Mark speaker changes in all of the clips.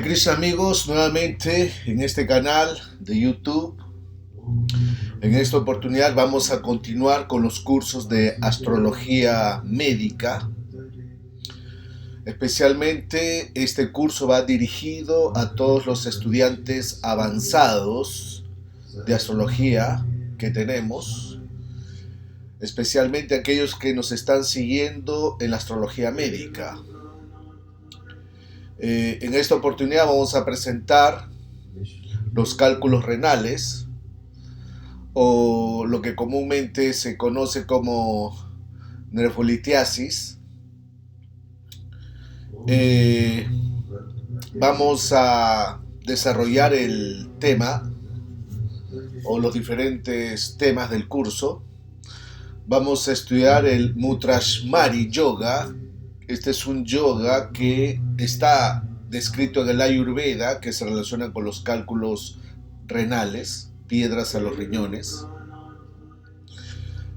Speaker 1: Krishna amigos, nuevamente en este canal de YouTube. En esta oportunidad vamos a continuar con los cursos de astrología médica. Especialmente este curso va dirigido a todos los estudiantes avanzados de astrología que tenemos, especialmente aquellos que nos están siguiendo en la astrología médica. En esta oportunidad vamos a presentar los cálculos renales, o lo que comúnmente se conoce como nefrolitiasis. Vamos a desarrollar el tema o los diferentes temas del curso. Vamos a estudiar el Mudrashmari Yoga. Este es un yoga que está descrito en el Ayurveda, que se relaciona con los cálculos renales, piedras a los riñones.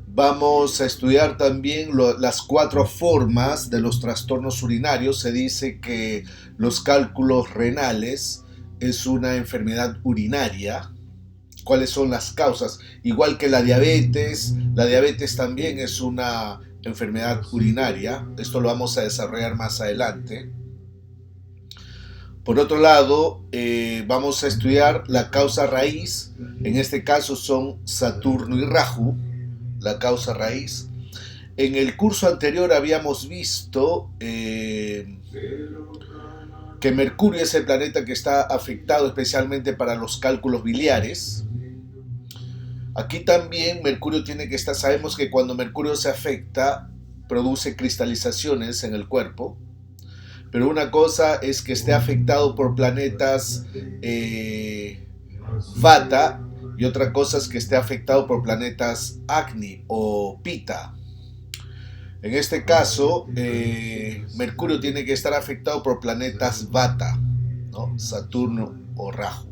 Speaker 1: Vamos a estudiar también las 4 formas de los trastornos urinarios. Se dice que los cálculos renales es una enfermedad urinaria. ¿Cuáles son las causas? Igual que la diabetes también es una enfermedad urinaria. Esto lo vamos a desarrollar más adelante. Por otro lado, vamos a estudiar la causa raíz. En este caso son Saturno y Rahu, la causa raíz. En el curso anterior habíamos visto que Mercurio es el planeta que está afectado especialmente para los cálculos biliares. Aquí también Mercurio tiene que estar, sabemos que cuando Mercurio se afecta, produce cristalizaciones en el cuerpo, pero una cosa es que esté afectado por planetas Vata, y otra cosa es que esté afectado por planetas Agni o Pita. En este caso, Mercurio tiene que estar afectado por planetas Vata, ¿no? Saturno o Rahu.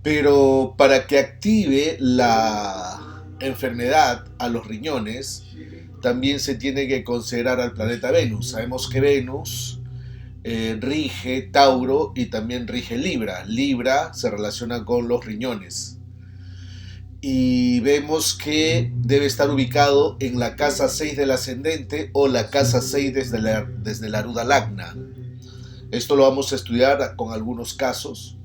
Speaker 1: Pero para que active la enfermedad a los riñones, también se tiene que considerar al planeta Venus. Sabemos que Venus rige Tauro y también rige Libra. Libra se relaciona con los riñones. Y vemos que debe estar ubicado en la casa 6 del ascendente o la casa 6 desde la Aruda Lagna. Esto lo vamos a estudiar con algunos casos.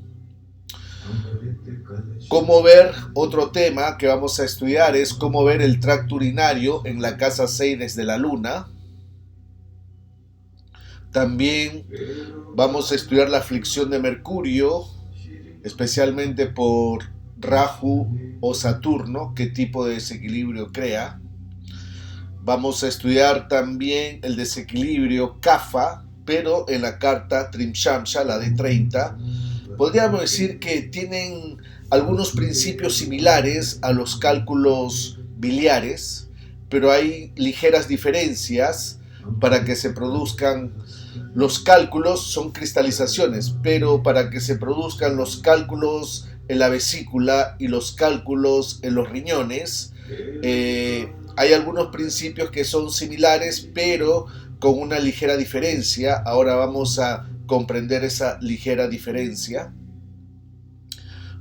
Speaker 1: Cómo ver, otro tema que vamos a estudiar es cómo ver el tracto urinario en la casa 6 desde la luna. También vamos a estudiar la aflicción de Mercurio, especialmente por Rahu o Saturno, qué tipo de desequilibrio crea. Vamos a estudiar también el desequilibrio Kapha, pero en la carta Trimshamsha, la de 30, podríamos decir que tienen algunos principios similares a los cálculos biliares, pero hay ligeras diferencias para que se produzcan. Los cálculos son cristalizaciones, pero para que se produzcan los cálculos en la vesícula y los cálculos en los riñones, hay algunos principios que son similares, pero con una ligera diferencia. Ahora vamos a comprender esa ligera diferencia.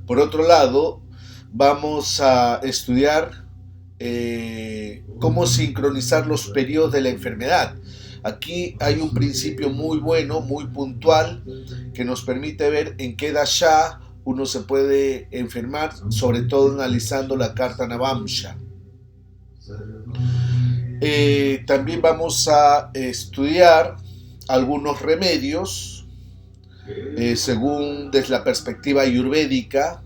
Speaker 1: Por otro lado, vamos a estudiar cómo sincronizar los periodos de la enfermedad. Aquí hay un principio muy bueno, muy puntual, que nos permite ver en qué dasha uno se puede enfermar, sobre todo analizando la carta Navamsha. También vamos a estudiar algunos remedios según desde la perspectiva ayurvédica,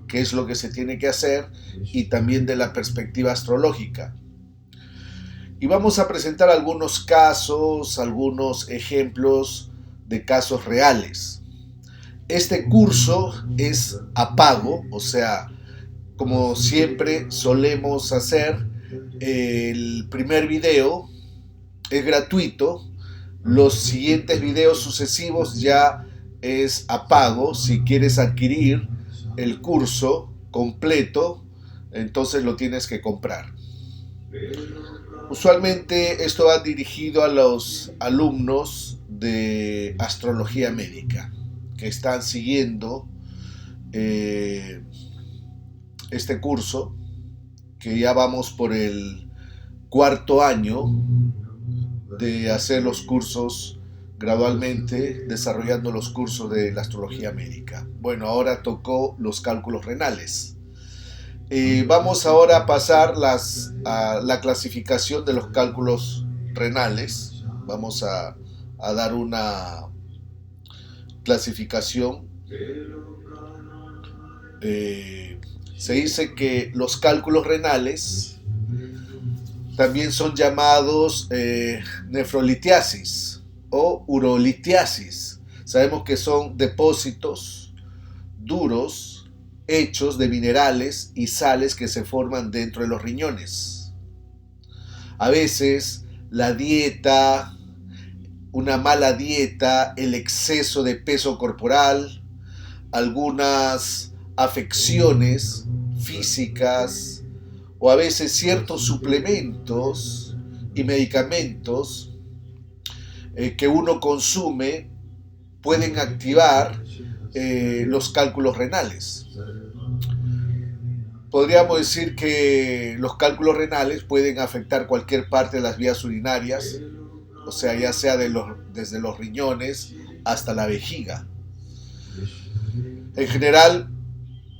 Speaker 1: qué es lo que se tiene que hacer, y también de la perspectiva astrológica. Y vamos a presentar algunos casos, algunos ejemplos de casos reales. Este curso es a pago, o sea, como siempre solemos hacer, el primer video es gratuito. Los siguientes videos sucesivos ya es a pago. Si quieres adquirir el curso completo, entonces lo tienes que comprar. Usualmente esto va dirigido a los alumnos de astrología médica que están siguiendo este curso, que ya vamos por el cuarto año de hacer los cursos gradualmente, desarrollando los cursos de la astrología médica. Bueno, ahora tocó los cálculos renales. Vamos ahora a pasar a la clasificación de los cálculos renales. Vamos a dar una clasificación. Se dice que los cálculos renales también son llamados nefrolitiasis o urolitiasis. Sabemos que son depósitos duros hechos de minerales y sales que se forman dentro de los riñones. A veces la dieta, una mala dieta, el exceso de peso corporal, algunas afecciones físicas o a veces ciertos suplementos y medicamentos que uno consume pueden activar los cálculos renales. Podríamos decir que los cálculos renales pueden afectar cualquier parte de las vías urinarias, o sea, ya sea desde los riñones hasta la vejiga. En general,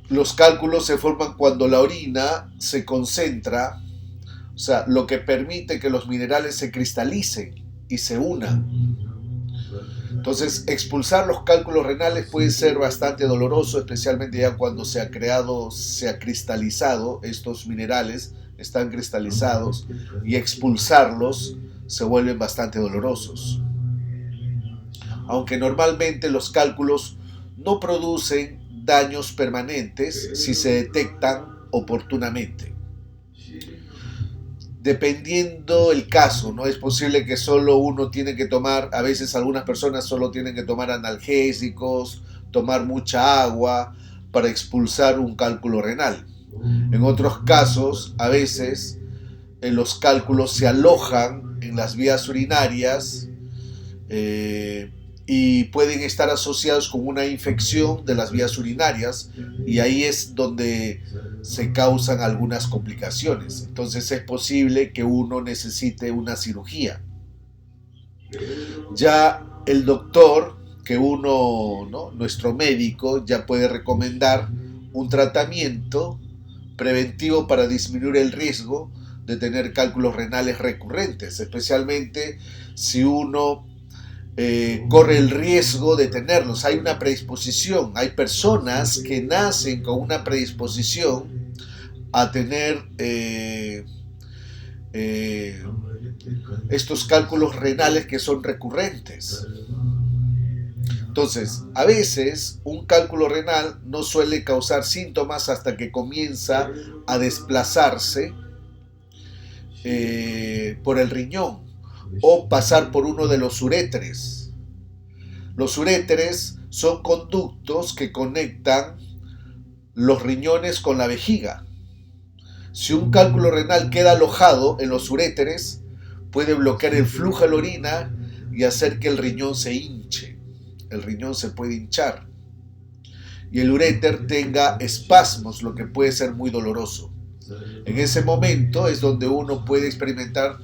Speaker 1: los cálculos se forman cuando la orina se concentra, o sea, lo que permite que los minerales se cristalicen y se unan. Entonces, expulsar los cálculos renales puede ser bastante doloroso, especialmente ya cuando se ha cristalizado, estos minerales están cristalizados, y expulsarlos se vuelven bastante dolorosos. Aunque normalmente los cálculos no producen daños permanentes si se detectan oportunamente. Dependiendo el caso, ¿no? Es posible que solo uno tiene que tomar, a veces algunas personas solo tienen que tomar analgésicos, tomar mucha agua para expulsar un cálculo renal. En otros casos, a veces los cálculos se alojan en las vías urinarias y pueden estar asociados con una infección de las vías urinarias, y ahí es donde se causan algunas complicaciones. Entonces es posible que uno necesite una cirugía. Ya el doctor, nuestro médico, ya puede recomendar un tratamiento preventivo para disminuir el riesgo de tener cálculos renales recurrentes, especialmente si uno corre el riesgo de tenerlos. Hay una predisposición, hay personas que nacen con una predisposición a tener estos cálculos renales que son recurrentes. Entonces, a veces un cálculo renal no suele causar síntomas hasta que comienza a desplazarse por el riñón o pasar por uno de los uréteres. Los uréteres son conductos que conectan los riñones con la vejiga. Si un cálculo renal queda alojado en los uréteres, puede bloquear el flujo de la orina y hacer que el riñón se hinche. El riñón se puede hinchar y el uréter tenga espasmos, lo que puede ser muy doloroso. En ese momento es donde uno puede experimentar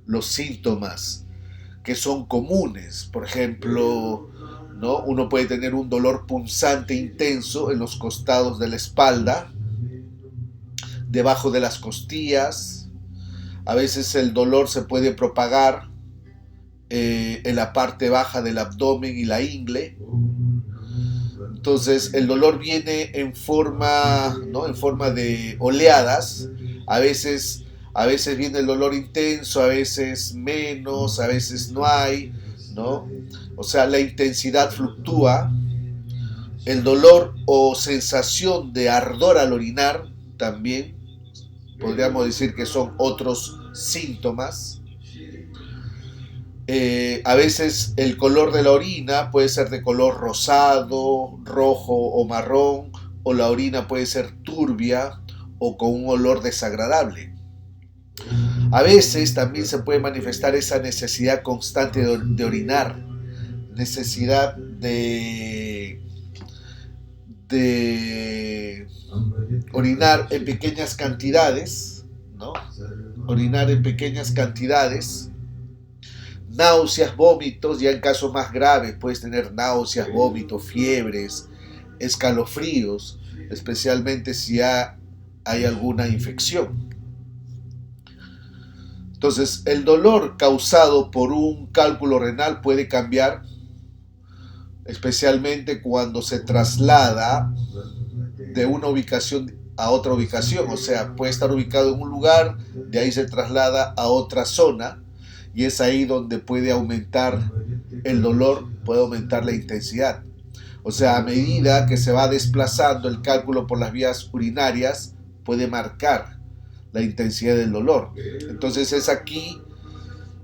Speaker 1: los síntomas que son comunes. Por ejemplo, ¿no? Uno puede tener un dolor punzante intenso en los costados de la espalda, debajo de las costillas. A veces el dolor se puede propagar en la parte baja del abdomen y la ingle. Entonces el dolor viene en forma de oleadas. A veces viene el dolor intenso, a veces menos, a veces no hay, ¿no? O sea, la intensidad fluctúa. El dolor o sensación de ardor al orinar también podríamos decir que son otros síntomas. A veces el color de la orina puede ser de color rosado, rojo o marrón, o la orina puede ser turbia o con un olor desagradable. A veces también se puede manifestar esa necesidad constante de orinar. necesidad de orinar en pequeñas cantidades, ¿no? Orinar en pequeñas cantidades, náuseas, vómitos, ya en casos más graves puedes tener náuseas, vómitos, fiebres, escalofríos, especialmente si hay alguna infección. Entonces, el dolor causado por un cálculo renal puede cambiar, especialmente cuando se traslada de una ubicación a otra ubicación. O sea, puede estar ubicado en un lugar, de ahí se traslada a otra zona, y es ahí donde puede aumentar el dolor, puede aumentar la intensidad. O sea, a medida que se va desplazando el cálculo por las vías urinarias, puede marcar la intensidad del dolor. Entonces es aquí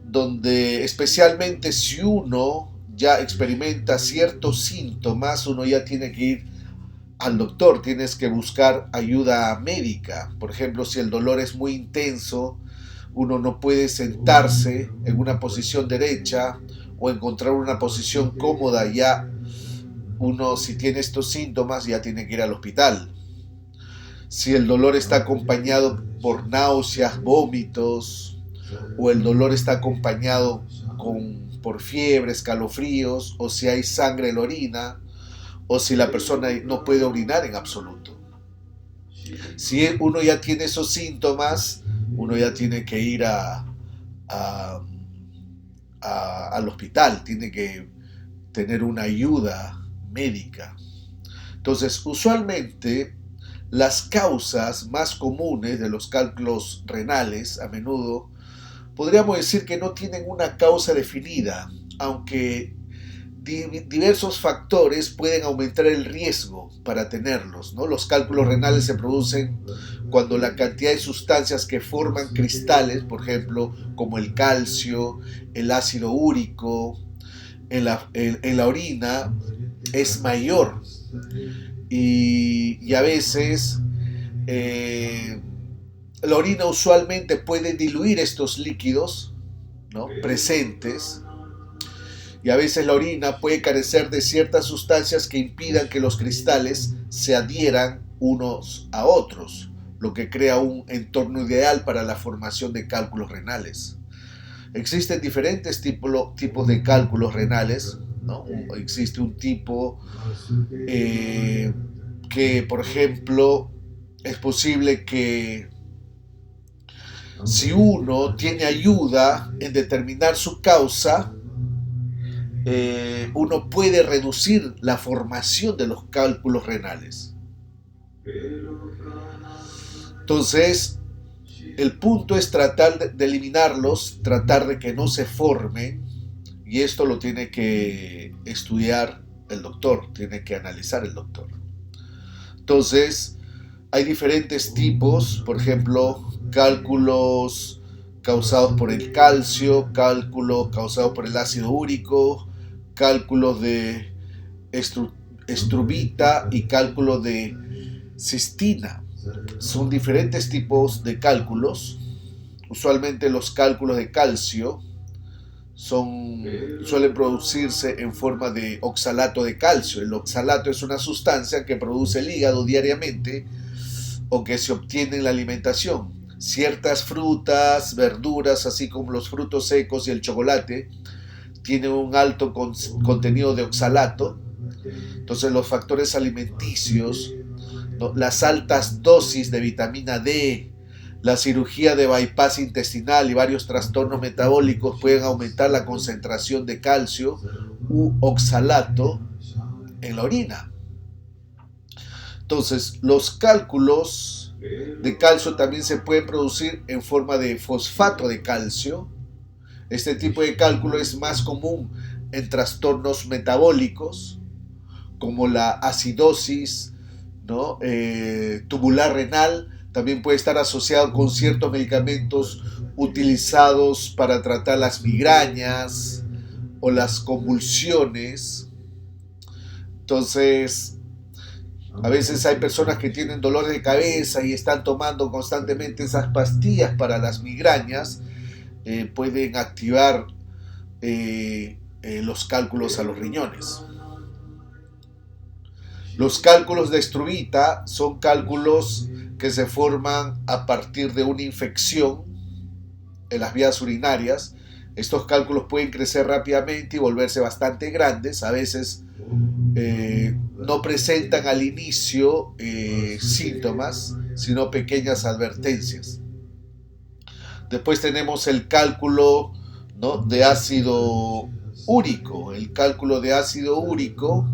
Speaker 1: donde, especialmente si uno ya experimenta ciertos síntomas, uno ya tiene que ir al doctor, tienes que buscar ayuda médica. Por ejemplo, si el dolor es muy intenso, uno no puede sentarse en una posición derecha o encontrar una posición cómoda, ya uno, si tiene estos síntomas, ya tiene que ir al hospital. Si el dolor está acompañado por náuseas, vómitos, o el dolor está acompañado por fiebre, escalofríos, o si hay sangre en la orina, o si la persona no puede orinar en absoluto. Si uno ya tiene esos síntomas, uno ya tiene que ir al hospital, tiene que tener una ayuda médica. Entonces, usualmente las causas más comunes de los cálculos renales, a menudo, podríamos decir que no tienen una causa definida, aunque diversos factores pueden aumentar el riesgo para tenerlos, ¿no? Los cálculos renales se producen cuando la cantidad de sustancias que forman cristales, por ejemplo, como el calcio, el ácido úrico, en la orina, es mayor. Y a veces la orina usualmente puede diluir estos líquidos, ¿no?, presentes, y a veces la orina puede carecer de ciertas sustancias que impidan que los cristales se adhieran unos a otros, lo que crea un entorno ideal para la formación de cálculos renales. Existen diferentes tipos de cálculos renales, ¿no? Existe un tipo que, por ejemplo, es posible que si uno tiene ayuda en determinar su causa, uno puede reducir la formación de los cálculos renales. Entonces, el punto es tratar de eliminarlos, tratar de que no se formen, y esto lo tiene que estudiar el doctor, tiene que analizar el doctor. Entonces, hay diferentes tipos, por ejemplo, cálculos causados por el calcio, cálculos causados por el ácido úrico, cálculos de estrubita y cálculos de cistina. Son diferentes tipos de cálculos. Usualmente los cálculos de calcio suelen producirse en forma de oxalato de calcio. El oxalato es una sustancia que produce el hígado diariamente o que se obtiene en la alimentación. Ciertas frutas, verduras, así como los frutos secos y el chocolate, tienen un alto contenido de oxalato. Entonces los factores alimenticios, ¿no?, las altas dosis de vitamina D, la cirugía de bypass intestinal y varios trastornos metabólicos pueden aumentar la concentración de calcio u oxalato en la orina. Entonces, los cálculos de calcio también se pueden producir en forma de fosfato de calcio. Este tipo de cálculo es más común en trastornos metabólicos como la acidosis, ¿no?, tubular renal. También puede estar asociado con ciertos medicamentos utilizados para tratar las migrañas o las convulsiones. Entonces, a veces hay personas que tienen dolores de cabeza y están tomando constantemente esas pastillas para las migrañas. Pueden activar los cálculos a los riñones. Los cálculos de Struvita son cálculos que se forman a partir de una infección en las vías urinarias. Estos cálculos pueden crecer rápidamente y volverse bastante grandes. A veces no presentan al inicio síntomas, sino pequeñas advertencias. Después tenemos el cálculo, ¿no?, de ácido úrico. El cálculo de ácido úrico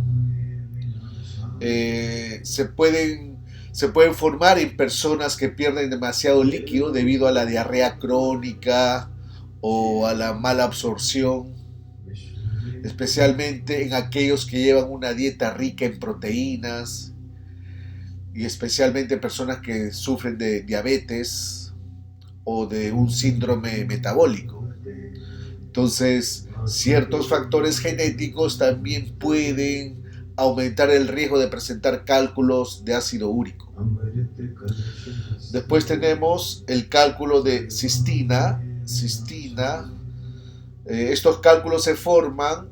Speaker 1: se pueden formar en personas que pierden demasiado líquido debido a la diarrea crónica o a la mala absorción, especialmente en aquellos que llevan una dieta rica en proteínas y especialmente personas que sufren de diabetes o de un síndrome metabólico. Entonces, ciertos factores genéticos también pueden aumentar el riesgo de presentar cálculos de ácido úrico. Después tenemos el cálculo de cistina. Estos cálculos se forman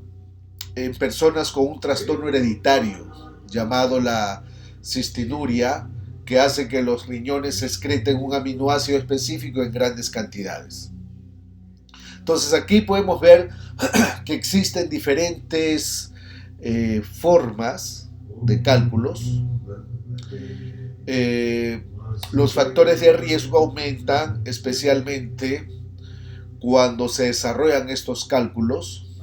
Speaker 1: en personas con un trastorno hereditario llamado la cistinuria, que hace que los riñones excreten un aminoácido específico en grandes cantidades. Entonces aquí podemos ver que existen diferentes formas de cálculos. Los factores de riesgo aumentan especialmente cuando se desarrollan estos cálculos,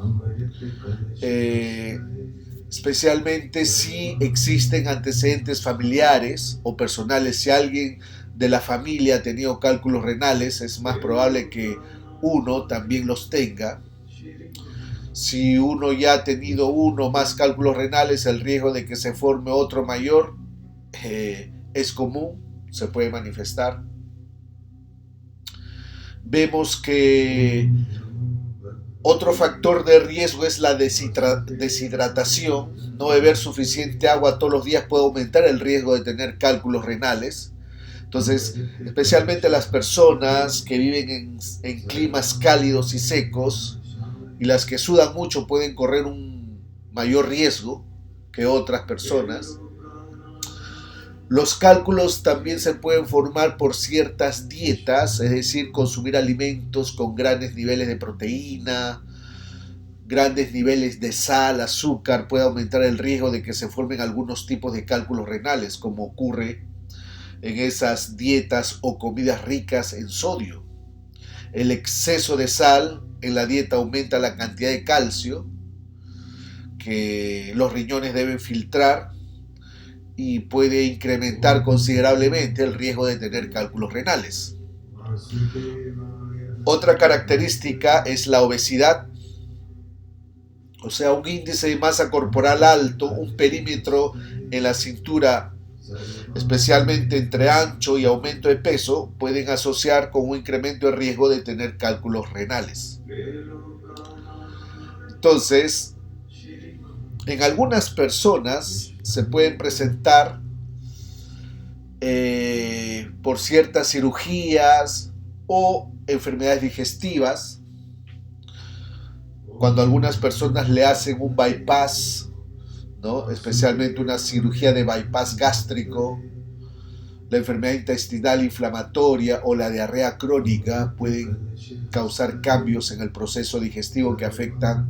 Speaker 1: especialmente si existen antecedentes familiares o personales. Si alguien de la familia ha tenido cálculos renales, es más probable que uno también los tenga. Si uno ya ha tenido uno o más cálculos renales, el riesgo de que se forme otro mayor es común, se puede manifestar. Vemos que otro factor de riesgo es la deshidratación. No beber suficiente agua todos los días puede aumentar el riesgo de tener cálculos renales. Entonces, especialmente las personas que viven en climas cálidos y secos y las que sudan mucho pueden correr un mayor riesgo que otras personas. Los cálculos también se pueden formar por ciertas dietas, es decir, consumir alimentos con grandes niveles de proteína, grandes niveles de sal, azúcar, puede aumentar el riesgo de que se formen algunos tipos de cálculos renales, como ocurre en esas dietas o comidas ricas en sodio. El exceso de sal en la dieta aumenta la cantidad de calcio que los riñones deben filtrar y puede incrementar considerablemente el riesgo de tener cálculos renales. Otra característica es la obesidad, o sea, un índice de masa corporal alto, un perímetro en la cintura, especialmente entre ancho y aumento de peso, pueden asociar con un incremento de riesgo de tener cálculos renales. Entonces, en algunas personas se pueden presentar por ciertas cirugías o enfermedades digestivas. Cuando algunas personas le hacen un bypass, ¿no?, especialmente una cirugía de bypass gástrico, la enfermedad intestinal inflamatoria o la diarrea crónica pueden causar cambios en el proceso digestivo que afectan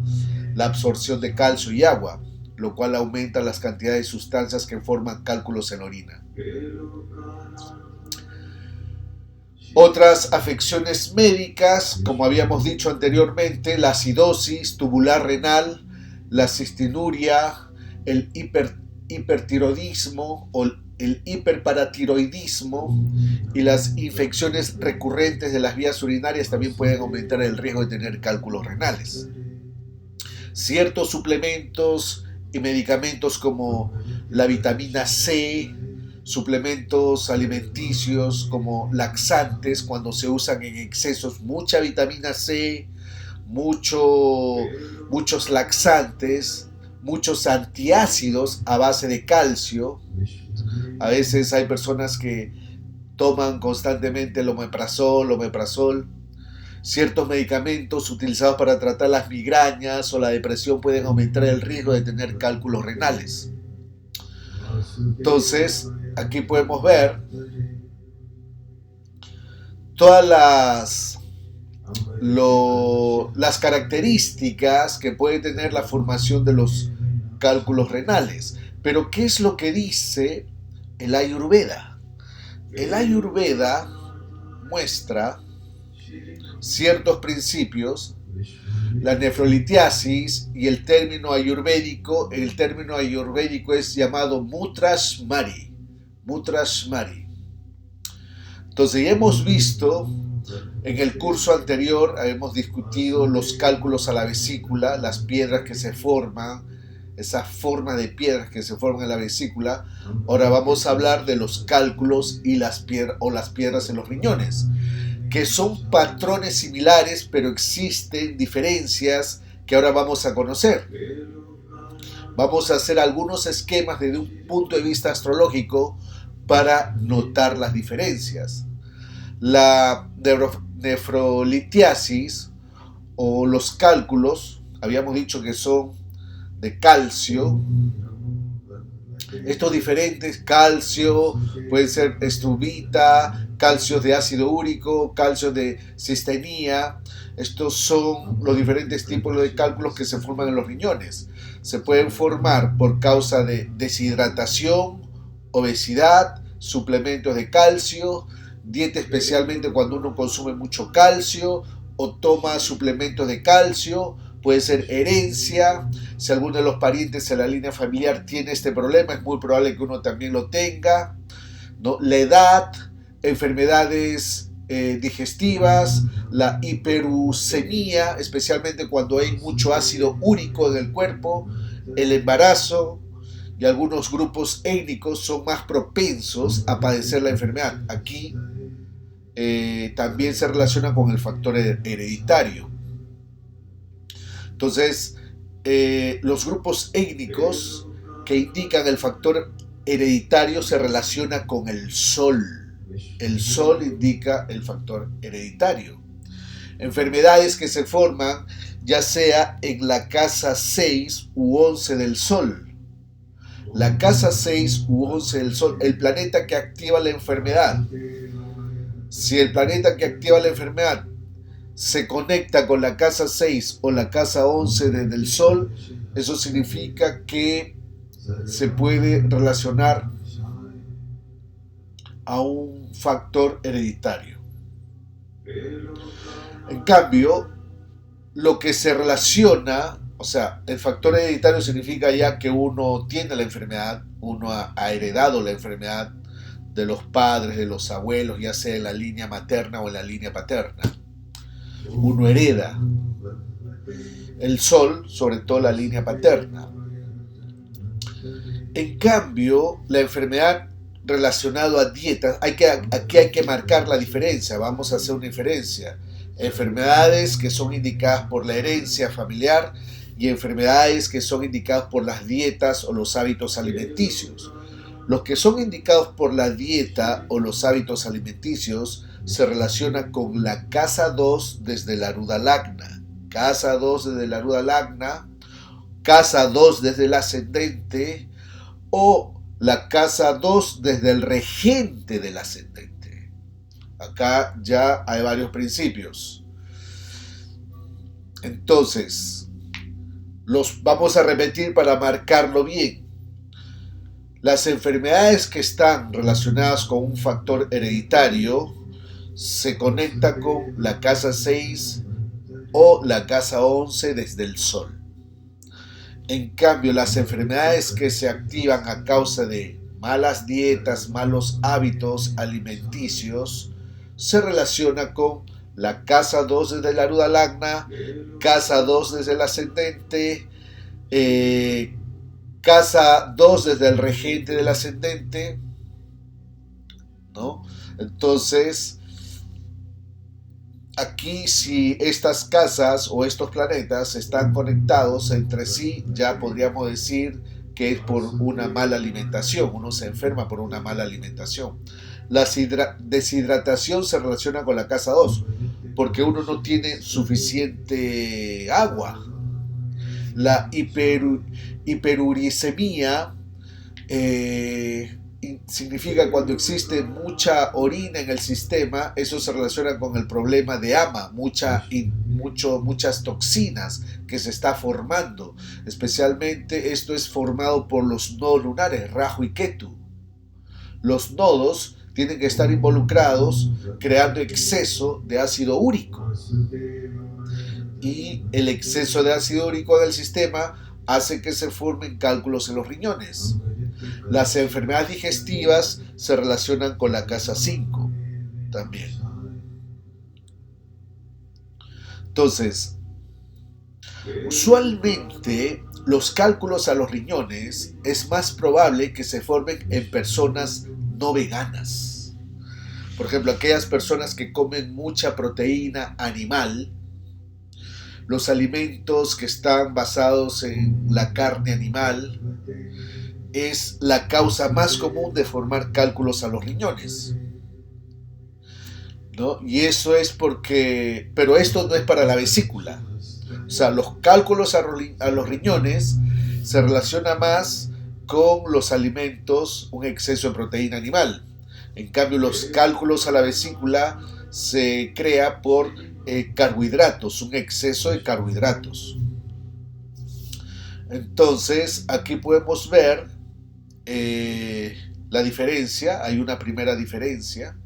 Speaker 1: la absorción de calcio y agua, lo cual aumenta las cantidades de sustancias que forman cálculos en la orina. Otras afecciones médicas, como habíamos dicho anteriormente, la acidosis tubular renal, la cistinuria, el hipertiroidismo o el hiperparatiroidismo y las infecciones recurrentes de las vías urinarias también pueden aumentar el riesgo de tener cálculos renales. Ciertos suplementos y medicamentos como la vitamina C, suplementos alimenticios como laxantes, cuando se usan en excesos mucha vitamina C, muchos laxantes, muchos antiácidos a base de calcio. A veces hay personas que toman constantemente el omeprazol. Ciertos medicamentos utilizados para tratar las migrañas o la depresión pueden aumentar el riesgo de tener cálculos renales. Entonces, aquí podemos ver todas las características que puede tener la formación de los cálculos renales. Pero, ¿qué es lo que dice el Ayurveda? El Ayurveda muestra ciertos principios, la nefrolitiasis y el término ayurvédico es llamado Mutrashmari. Entonces ya hemos visto en el curso anterior, hemos discutido los cálculos a la vesícula, las piedras que se forman, esa forma de piedras que se forman en la vesícula. Ahora vamos a hablar de los cálculos y las piedras en los riñones, que son patrones similares, pero existen diferencias que ahora vamos a conocer. Vamos a hacer algunos esquemas desde un punto de vista astrológico para notar las diferencias. La nefrolitiasis o los cálculos, habíamos dicho que son de calcio. Estos diferentes calcio pueden ser estrubita, calcios de ácido úrico, calcios de cistenía. Estos son los diferentes tipos de cálculos que se forman en los riñones. Se pueden formar por causa de deshidratación, obesidad, suplementos de calcio, dieta especialmente cuando uno consume mucho calcio o toma suplementos de calcio. Puede ser herencia. Si alguno de los parientes en la línea familiar tiene este problema, es muy probable que uno también lo tenga, ¿no? La edad, enfermedades digestivas, la hiperuricemia, especialmente cuando hay mucho ácido úrico en el cuerpo, el embarazo, y algunos grupos étnicos son más propensos a padecer la enfermedad. Aquí también se relaciona con el factor hereditario. Entonces, los grupos étnicos que indican el factor hereditario se relaciona con el sol. El sol indica el factor hereditario. Enfermedades que se forman ya sea en la casa 6 u 11 del sol. La casa 6 u 11 del sol, el planeta que activa la enfermedad. Si el planeta que activa la enfermedad se conecta con la casa 6 o la casa 11 desde el sol, eso significa que se puede relacionar a un factor hereditario. En cambio, lo que se relaciona, o sea, el factor hereditario significa ya que uno tiene la enfermedad, uno ha heredado la enfermedad de los padres, de los abuelos, ya sea en la línea materna o en la línea paterna. Uno hereda el sol, sobre todo la línea paterna. En cambio, la enfermedad relacionada a dietas, aquí hay que marcar la diferencia. Vamos a hacer una diferencia. Enfermedades que son indicadas por la herencia familiar y enfermedades que son indicadas por las dietas o los hábitos alimenticios. Los que son indicados por la dieta o los hábitos alimenticios se relaciona con la casa 2 desde la Aruda Lagna. Casa 2 desde la Aruda Lagna, casa 2 desde el ascendente o la casa 2 desde el regente del ascendente. Acá ya hay varios principios. Entonces, los vamos a repetir para marcarlo bien. Las enfermedades que están relacionadas con un factor hereditario se conectan con la casa 6 o la casa 11 desde el sol. En cambio, las enfermedades que se activan a causa de malas dietas, malos hábitos alimenticios, se relaciona con la casa 2 desde la Aruda Lagna, casa 2 desde el ascendente, casa 2 desde el regente del ascendente, ¿no? Entonces, aquí si estas casas o estos planetas están conectados entre sí, ya podríamos decir que es por una mala alimentación. Uno se enferma por una mala alimentación. La deshidratación se relaciona con la casa 2. porque uno no tiene suficiente agua. La hiperuricemia significa cuando existe mucha orina en el sistema. Eso se relaciona con el problema de ama, muchas toxinas que se está formando. Especialmente esto es formado por los nodos lunares, Rahu y Ketu. Los nodos tienen que estar involucrados creando exceso de ácido úrico. Y el exceso de ácido úrico en el sistema hace que se formen cálculos en los riñones. Las enfermedades digestivas se relacionan con la casa 5 también. Entonces, usualmente los cálculos a los riñones es más probable que se formen en personas no veganas. Por ejemplo, aquellas personas que comen mucha proteína animal, los alimentos que están basados en la carne animal, es la causa más común de formar cálculos a los riñones, ¿no? Y eso es porque, pero esto no es para la vesícula. O sea, los cálculos a los riñones se relaciona más con los alimentos, un exceso de proteína animal. En cambio, los cálculos a la vesícula se crea por carbohidratos, un exceso de carbohidratos. Entonces, aquí podemos ver la diferencia. Hay una primera diferencia.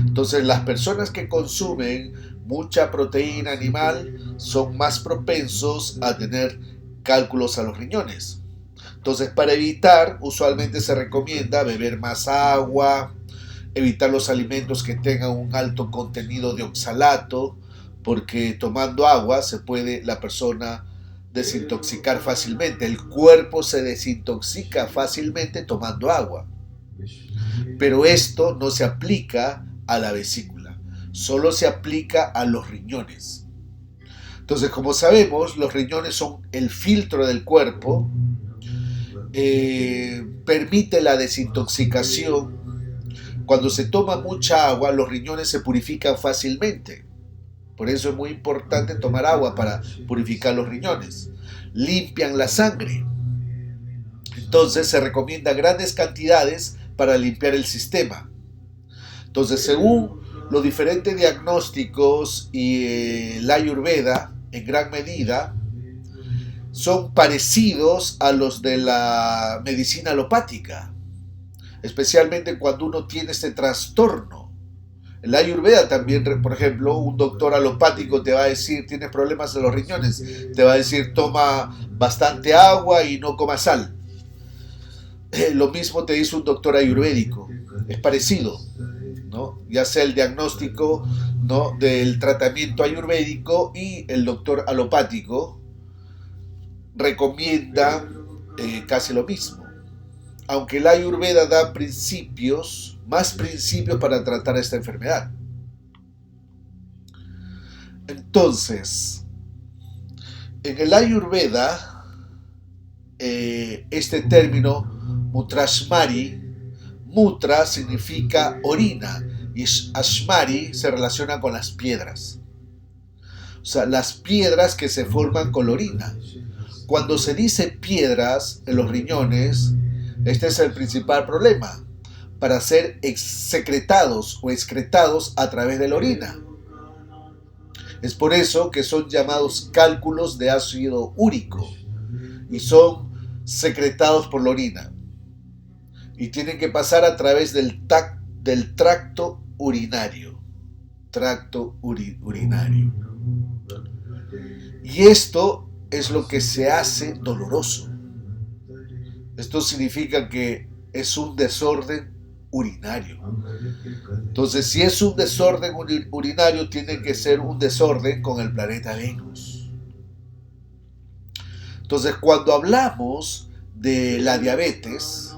Speaker 1: Entonces, las personas que consumen mucha proteína animal son más propensos a tener cálculos a los riñones. Entonces, para evitar, usualmente se recomienda beber más agua, evitar los alimentos que tengan un alto contenido de oxalato, porque tomando agua se puede la persona desintoxicar fácilmente. El cuerpo se desintoxica fácilmente tomando agua. Pero esto no se aplica a la vesícula, solo se aplica a los riñones. Entonces, como sabemos, los riñones son el filtro del cuerpo, permite la desintoxicación. Cuando se toma mucha agua, los riñones se purifican fácilmente. Por eso es muy importante tomar agua para purificar los riñones. Limpian la sangre. Entonces se recomienda grandes cantidades para limpiar el sistema. Entonces, según los diferentes diagnósticos y la Ayurveda, en gran medida, son parecidos a los de la medicina alopática, especialmente cuando uno tiene este trastorno. En la Ayurveda también, por ejemplo, un doctor alopático te va a decir, tienes problemas en los riñones, te va a decir, toma bastante agua y no coma sal. Lo mismo te dice un doctor ayurvédico, es parecido, ¿no? Ya sea el diagnóstico, ¿no?, del tratamiento ayurvédico, y el doctor alopático recomienda casi lo mismo. Aunque la Ayurveda da más principios para tratar esta enfermedad. Entonces, en el Ayurveda, este término mutrashmari, mutra significa orina y ashmari se relaciona con las piedras. O sea, las piedras que se forman con la orina. Cuando se dice piedras en los riñones, este es el principal problema, para ser secretados o excretados a través de la orina. Es por eso que son llamados cálculos de ácido úrico y son secretados por la orina. Y tienen que pasar a través del tracto urinario. Urinario. Y esto es lo que se hace doloroso. Esto significa que es un desorden urinario. Entonces, si es un desorden urinario, tiene que ser un desorden con el planeta Venus. Entonces, cuando hablamos de la diabetes,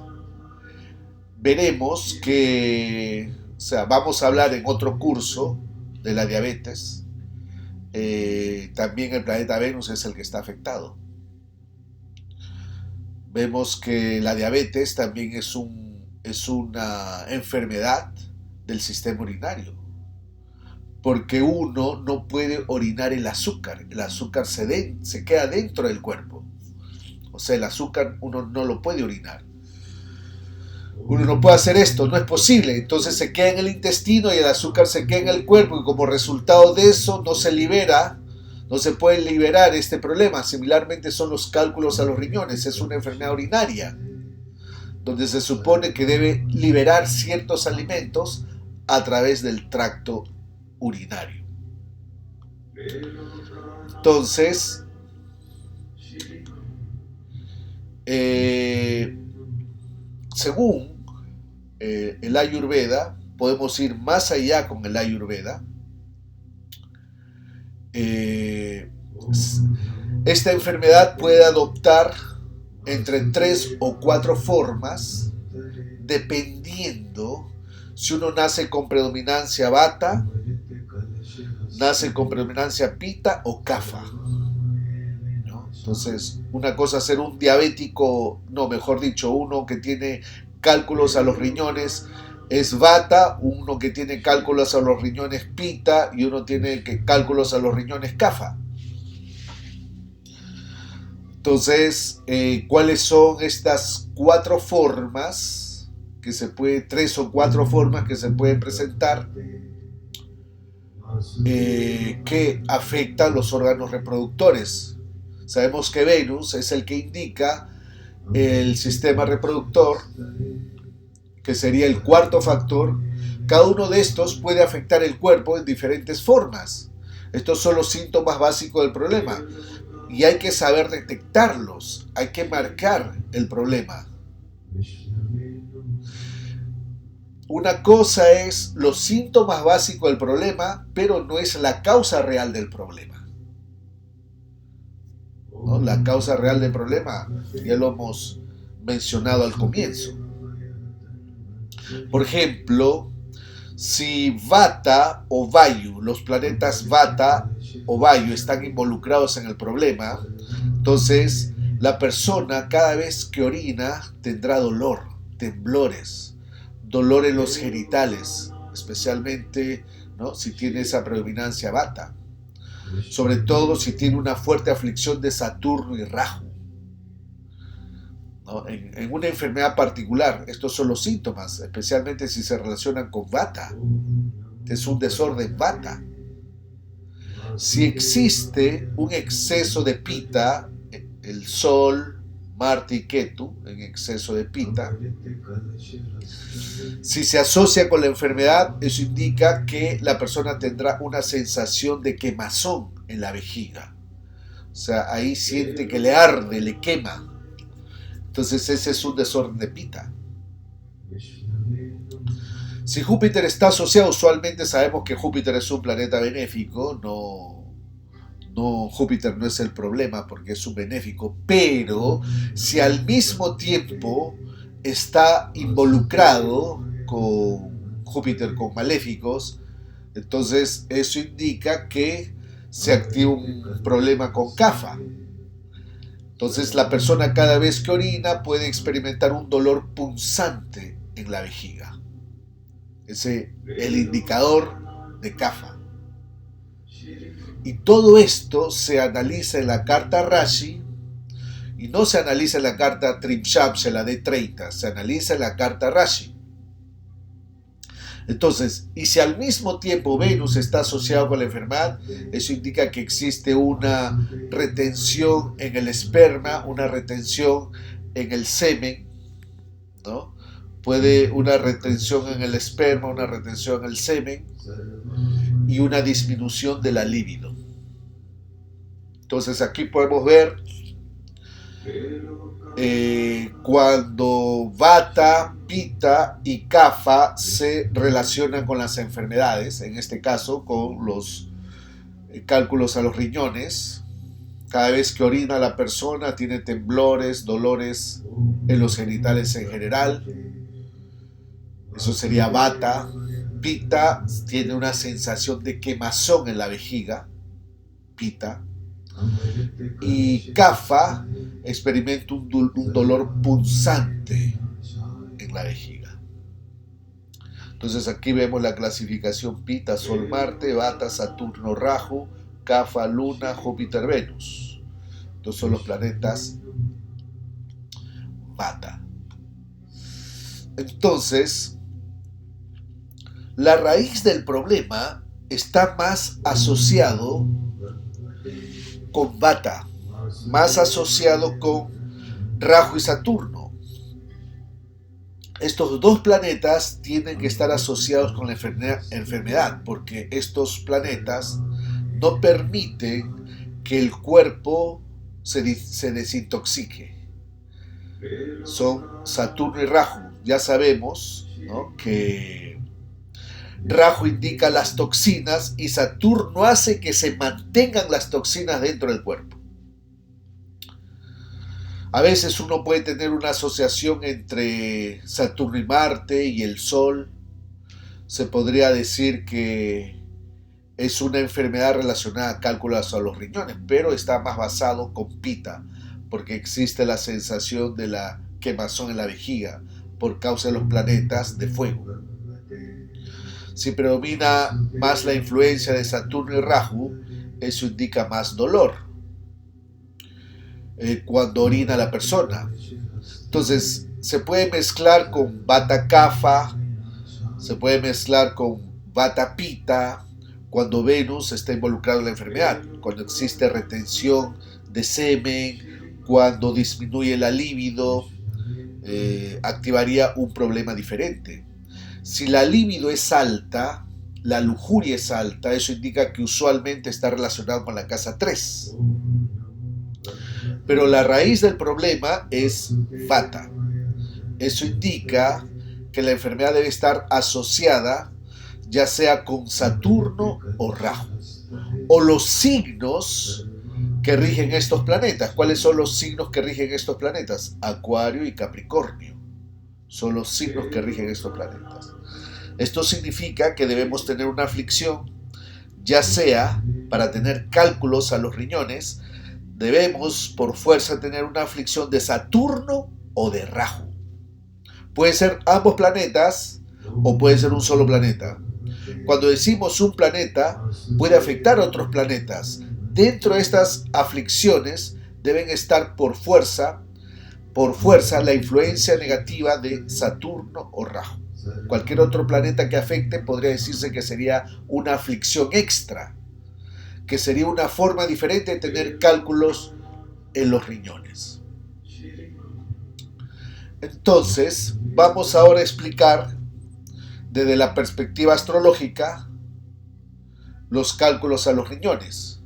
Speaker 1: veremos que, o sea, vamos a hablar en otro curso de la diabetes. También el planeta Venus es el que está afectado. Vemos que la diabetes también es una enfermedad del sistema urinario, porque uno no puede orinar el azúcar se queda dentro del cuerpo, o sea, el azúcar uno no lo puede orinar. Uno no puede hacer esto, no es posible. Entonces se queda en el intestino y el azúcar se queda en el cuerpo y como resultado de eso no se libera, no se puede liberar este problema. Similarmente son los cálculos a los riñones, es una enfermedad urinaria, donde se supone que debe liberar ciertos alimentos a través del tracto urinario. Entonces, según el Ayurveda, podemos ir más allá con el Ayurveda. Esta enfermedad puede adoptar entre 3 o 4 formas, dependiendo si uno nace con predominancia Vata, nace con predominancia Pitta o Kapha, ¿no? Entonces, una cosa es ser un diabético, no, mejor dicho, uno que tiene cálculos a los riñones es Vata, uno que tiene cálculos a los riñones Pitta y uno tiene cálculos a los riñones Kapha. Entonces, ¿cuáles son estas 4 formas que se puede, 3 o 4 formas que se pueden presentar que afectan los órganos reproductores? Sabemos que Venus es el que indica el sistema reproductor, que sería el 4.º factor. Cada uno de estos puede afectar el cuerpo en diferentes formas. Estos son los síntomas básicos del problema y hay que saber detectarlos, hay que marcar el problema. Una cosa es los síntomas básicos del problema, pero no es la causa real del problema, ¿no? La causa real del problema ya lo hemos mencionado al comienzo. Por ejemplo, si Vata o Vayu, los planetas Vata o Vayu están involucrados en el problema, entonces la persona cada vez que orina tendrá dolor, temblores, dolor en los genitales, especialmente, ¿no?, si tiene esa predominancia Vata, sobre todo si tiene una fuerte aflicción de Saturno y Rahu, ¿no? En una enfermedad particular, estos son los síntomas, especialmente si se relacionan con Vata. Es un desorden Vata. Si existe un exceso de Pitta, el Sol, Marte y Ketu en exceso de Pitta, si se asocia con la enfermedad, eso indica que la persona tendrá una sensación de quemazón en la vejiga. O sea, ahí siente que le arde, le quema. Entonces ese es un desorden de Pitta. Si Júpiter está asociado, usualmente sabemos que Júpiter es un planeta benéfico, Júpiter no es el problema porque es un benéfico, pero si al mismo tiempo está involucrado con Júpiter con maléficos, entonces eso indica que se activa un problema con Kapha. Entonces la persona cada vez que orina puede experimentar un dolor punzante en la vejiga. Ese es el indicador de Kapha. Y todo esto se analiza en la carta Rashi y no se analiza en la carta Trimshamsha, la D30, se analiza en la carta Rashi. Entonces, y si al mismo tiempo Venus está asociado con la enfermedad, eso indica que existe una retención en el esperma, una retención en el semen, ¿no? Puede una retención en el esperma, una retención en el semen y una disminución de la libido. Entonces aquí podemos ver cuando Vata, Pitta y Kapha se relacionan con las enfermedades, en este caso con los cálculos a los riñones. Cada vez que orina la persona tiene temblores, dolores en los genitales en general. Eso sería Vata. Pitta tiene una sensación de quemazón en la vejiga. Pitta. Y Kapha experimenta un dolor punzante en la vejiga. Entonces aquí vemos la clasificación Pita, Sol, Marte, Bata, Saturno, Rahu, Kapha, Luna, Júpiter, Venus. Estos son los planetas Bata. Entonces, la raíz del problema está más asociado con Bata, más asociado con Rahu y Saturno. Estos dos planetas tienen que estar asociados con la enfermedad, porque estos planetas no permiten que el cuerpo se desintoxique. Son Saturno y Rahu. Ya sabemos, ¿no?, que Rahu indica las toxinas y Saturno hace que se mantengan las toxinas dentro del cuerpo. A veces uno puede tener una asociación entre Saturno y Marte y el Sol. Se podría decir que es una enfermedad relacionada a cálculos a los riñones, pero está más basado con Pita, porque existe la sensación de la quemazón en la vejiga por causa de los planetas de fuego. Si predomina más la influencia de Saturno y Rahu, eso indica más dolor cuando orina la persona. Entonces se puede mezclar con Vata Kapha, se puede mezclar con Vata Pitta cuando Venus está involucrado en la enfermedad, cuando existe retención de semen, cuando disminuye la libido, activaría un problema diferente. Si la libido es alta, la lujuria es alta, eso indica que usualmente está relacionado con la casa 3. Pero la raíz del problema es Vata. Eso indica que la enfermedad debe estar asociada ya sea con Saturno o Rahu, o los signos que rigen estos planetas. ¿Cuáles son los signos que rigen estos planetas? Acuario y Capricornio son los signos que rigen estos planetas. Esto significa que debemos tener una aflicción, ya sea para tener cálculos a los riñones, debemos por fuerza tener una aflicción de Saturno o de Rahu. Puede ser ambos planetas o puede ser un solo planeta. Cuando decimos un planeta, puede afectar a otros planetas. Dentro de estas aflicciones deben estar por fuerza la influencia negativa de Saturno o Rahu. Cualquier otro planeta que afecte podría decirse que sería una aflicción extra, que sería una forma diferente de tener cálculos en los riñones. Entonces, vamos ahora a explicar desde la perspectiva astrológica los cálculos a los riñones.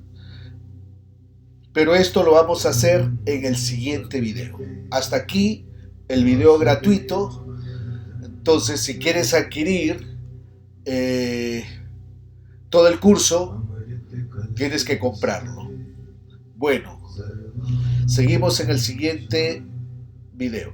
Speaker 1: Pero esto lo vamos a hacer en el siguiente video. Hasta aquí el video gratuito. Entonces, si quieres adquirir todo el curso, tienes que comprarlo. Bueno, seguimos en el siguiente video.